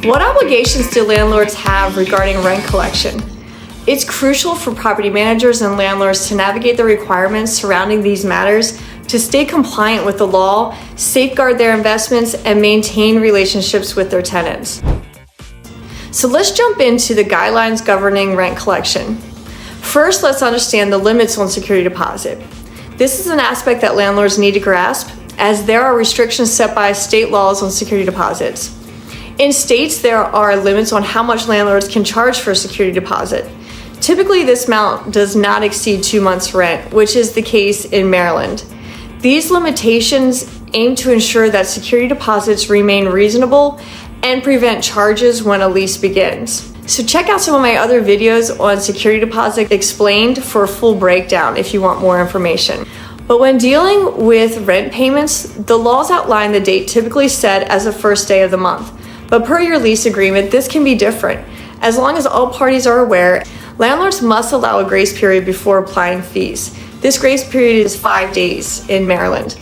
What obligations do landlords have regarding rent collection? It's crucial for property managers and landlords to navigate the requirements surrounding these matters to stay compliant with the law, safeguard their investments, and maintain relationships with their tenants. So let's jump into the guidelines governing rent collection. First, let's understand the limits on security deposit. This is an aspect that landlords need to grasp, as there are restrictions set by state laws on security deposits. In states, there are limits on how much landlords can charge for a security deposit. Typically, this amount does not exceed 2 months' rent, which is the case in Maryland. These limitations aim to ensure that security deposits remain reasonable and prevent charges when a lease begins. So check out some of my other videos on security deposit explained for a full breakdown if you want more information. But when dealing with rent payments, the laws outline the date typically set as the first day of the month. But per your lease agreement, this can be different. As long as all parties are aware, landlords must allow a grace period before applying fees. This grace period is 5 days in Maryland.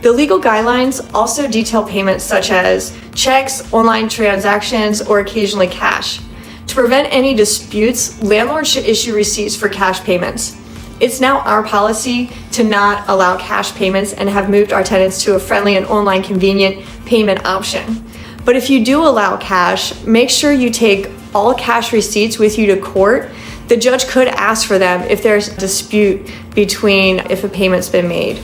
The legal guidelines also detail payments such as checks, online transactions, or occasionally cash. To prevent any disputes, landlords should issue receipts for cash payments. It's now our policy to not allow cash payments and have moved our tenants to a friendly and online convenient payment option. But if you do allow cash, make sure you take all cash receipts with you to court. The judge could ask for them if there's a dispute between if a payment's been made.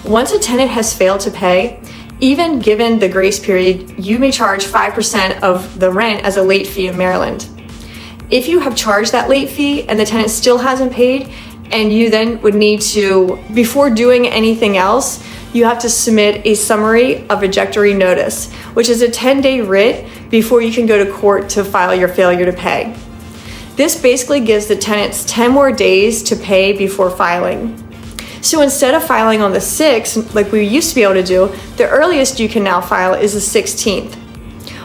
Once a tenant has failed to pay, even given the grace period, you may charge 5% of the rent as a late fee in Maryland. If you have charged that late fee and the tenant still hasn't paid, and you then would need to, before doing anything else, you have to submit a summary of ejectory notice, which is a 10-day writ before you can go to court to file your failure to pay. This basically gives the tenants 10 more days to pay before filing. So instead of filing on the 6th, like we used to be able to do, the earliest you can now file is the 16th.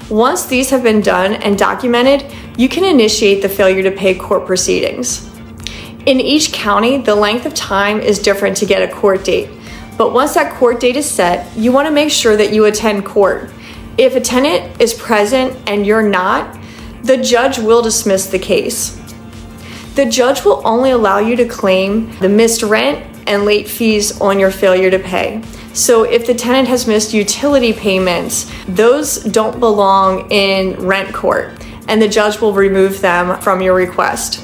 Once these have been done and documented, you can initiate the failure to pay court proceedings. In each county, the length of time is different to get a court date. But once that court date is set, you want to make sure that you attend court. If a tenant is present and you're not, the judge will dismiss the case. The judge will only allow you to claim the missed rent and late fees on your failure to pay. So if the tenant has missed utility payments, those don't belong in rent court, and the judge will remove them from your request.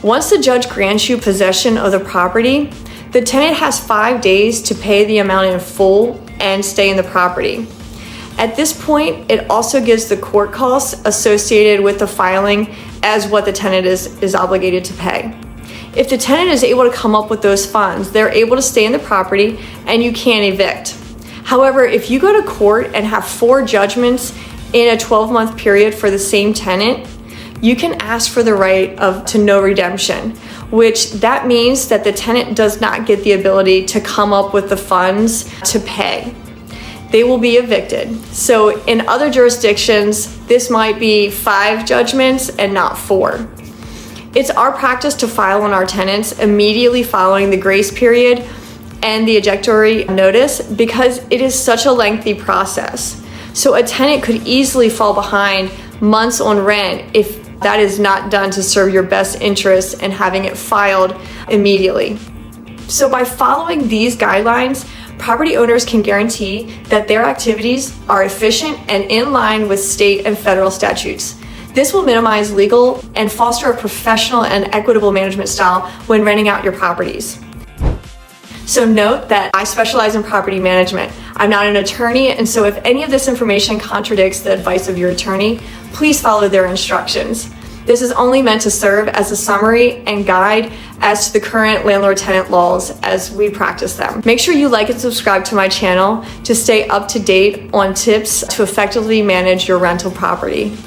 Once the judge grants you possession of the property, the tenant has 5 days to pay the amount in full and stay in the property. At this point, it also gives the court costs associated with the filing as what the tenant is obligated to pay. If the tenant is able to come up with those funds, they're able to stay in the property and you can't evict. However, if you go to court and have 4 judgments in a 12-month period for the same tenant, you can ask for the right to no redemption, which that means that the tenant does not get the ability to come up with the funds to pay. They will be evicted. So in other jurisdictions, this might be 5 judgments and not 4. It's our practice to file on our tenants immediately following the grace period and the ejectory notice because it is such a lengthy process. So a tenant could easily fall behind months on rent if that is not done to serve your best interests and having it filed immediately. So by following these guidelines, property owners can guarantee that their activities are efficient and in line with state and federal statutes. This will minimize legal and foster a professional and equitable management style when renting out your properties. So note that I specialize in property management. I'm not an attorney, and so if any of this information contradicts the advice of your attorney, please follow their instructions. This is only meant to serve as a summary and guide as to the current landlord-tenant laws as we practice them. Make sure you like and subscribe to my channel to stay up to date on tips to effectively manage your rental property.